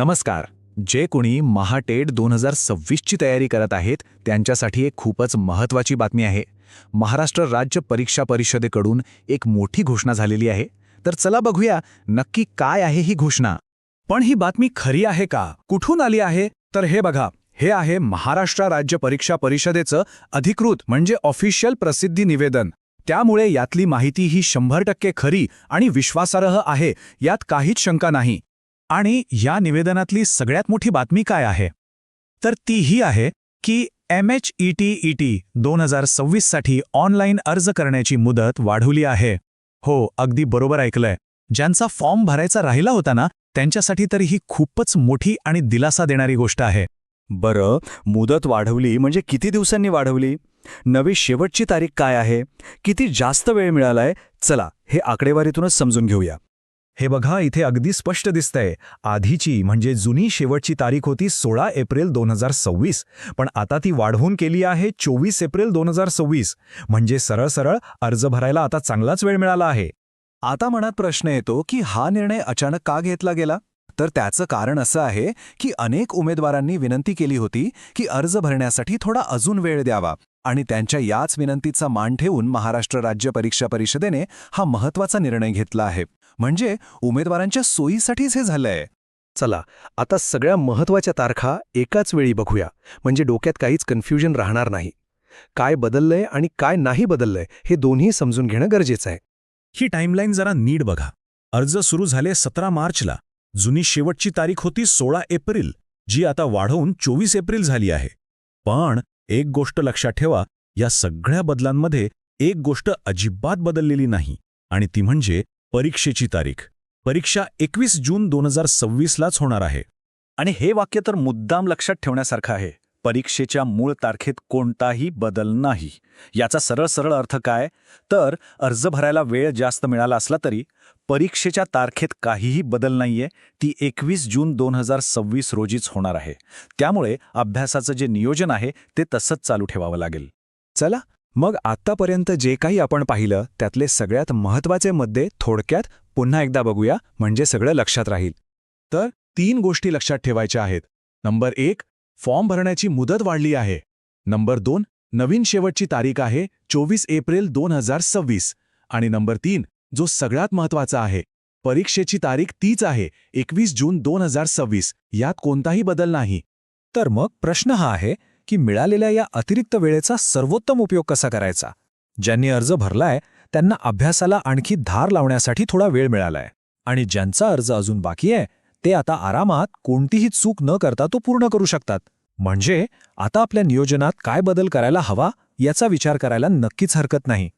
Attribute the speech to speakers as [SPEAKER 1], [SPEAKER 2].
[SPEAKER 1] नमस्कार. जे कोणी महाटेट 2026ची तयारी करत आहेत त्यांच्यासाठी एक खूपच महत्त्वाची बातमी आहे. महाराष्ट्र राज्य परीक्षा परिषदेकडून एक मोठी घोषणा झालेली आहे. तर चला बघूया नक्की काय आहे ही घोषणा.
[SPEAKER 2] पण ही बातमी खरी आहे का? कुठून आली आहे? तर हे बघा, हे आहे महाराष्ट्र राज्य परीक्षा परिषदेचं अधिकृत म्हणजे ऑफिशियल प्रसिद्धी निवेदन. त्यामुळे यातली माहिती ही 100% खरी आणि विश्वासार्ह आहे, यात काहीच शंका नाही. आणि या निवेदनातली सगळ्यात मोठी बातमी काय आहे? तर ती ही आहे की MHET 2026 साठी ऑनलाईन अर्ज करण्याची मुदत वाढवली आहे. हो, अगदी बरोबर ऐकलंय. ज्यांचा फॉर्म भरायचा राहिला होता ना, त्यांच्यासाठी तरी ही खूपच मोठी आणि दिलासा देणारी गोष्ट आहे.
[SPEAKER 3] बरं, मुदत वाढवली म्हणजे किती दिवसांनी वाढवली? नवी शेवटची तारीख काय आहे? किती जास्त वेळ मिळालाय? चला, हे आकडेवारीतूनच समजून घेऊया.
[SPEAKER 2] हे बघा, इथे अगदी स्पष्ट दिसतंय. आधीची म्हणजे जुनी शेवटची तारीख होती 16 एप्रिल 2026, पण आता ती वाढवून केली आहे 24 एप्रिल 2026. म्हणजे सरळ सरळ अर्ज भरायला आता चांगलाच वेळ मिळाला आहे.
[SPEAKER 1] आता मनात प्रश्न येतो की हा निर्णय अचानक का घेतला गेला? तर त्याचं कारण असं आहे की अनेक उमेदवारांनी विनंती केली होती की अर्ज भरण्यासाठी थोडा अजून वेळ द्यावा, आणि त्यांच्या याच विनंतीचा मान ठेवून महाराष्ट्र राज्य परीक्षा परिषदेने हा महत्त्वाचा निर्णय घेतला आहे. म्हणजे उमेदवारांच्या सोयीसाठीच हे झालंय.
[SPEAKER 3] चला, आता सगळ्या महत्त्वाच्या तारखा एकाच वेळी बघूया, म्हणजे डोक्यात काहीच कन्फ्युजन राहणार नाही. काय बदललंय आणि काय नाही बदललंय हे दोन्ही समजून घेणं गरजेचं आहे.
[SPEAKER 2] ही टाईमलाईन जरा नीट बघा. अर्ज सुरू झाले 17 मार्चला. जुनी शेवटची तारीख होती 16 एप्रिल, जी आता वाढवून 24 एप्रिल झाली आहे. पण एक गोष्ट लक्षात ठेवा, या सगळ्या बदलांमध्ये एक गोष्ट अजिबात बदललेली नाही, आणि ती म्हणजे परीक्षेची तारीख. परीक्षा 21 जून 2026लाच होणार आहे.
[SPEAKER 1] आणि हे वाक्य तर मुद्दाम लक्षात ठेवण्यासारखं आहे. परीक्षेच्या मूळ तारखेत कोणताही बदल नाही. याचा सरळ सरळ अर्थ काय? तर अर्ज भरायला वेळ जास्त मिळाला असला तरी परीक्षेच्या तारखेत काहीही बदल नाहीये. ती 21 जून 2026 रोजीच होणार आहे. त्यामुळे अभ्यासाचं जे नियोजन आहे ते तसंच चालू ठेवावं लागेल.
[SPEAKER 3] चला, मग आत्तापर्यंत जे काही आपण पाहिलं त्यातले सगळ्यात महत्त्वाचे मुद्दे थोडक्यात पुन्हा एकदा बघूया, म्हणजे सगळं लक्षात राहील.
[SPEAKER 2] तर 3 गोष्टी लक्षात ठेवायच्या आहेत. नंबर 1, फॉर्म भरण्याची मुदत वाढली आहे. नंबर 2, नवीन शेवटची तारीख आहे 24 एप्रिल 2026. आणि नंबर 3, जो सगळ्यात महत्त्वाचा आहे, परीक्षेची तारीख तीच आहे 21 जून 2026. यात कोणताही बदल नाही. तर मग प्रश्न हा आहे की मिळालेल्या या अतिरिक्त वेळेचा सर्वोत्तम उपयोग कसा करायचा? ज्यांनी अर्ज भरलाय त्यांना अभ्यासाला आणखी धार लावण्यासाठी थोडा वेळ मिळालाय, आणि ज्यांचा अर्ज अजून बाकी आहे ते आता आरामात कोणतीही चूक न करता तो पूर्ण करू शकतात. म्हणजे आता आपल्या नियोजनात काय बदल करायला हवा याचा विचार करायला नक्कीच हरकत नाही.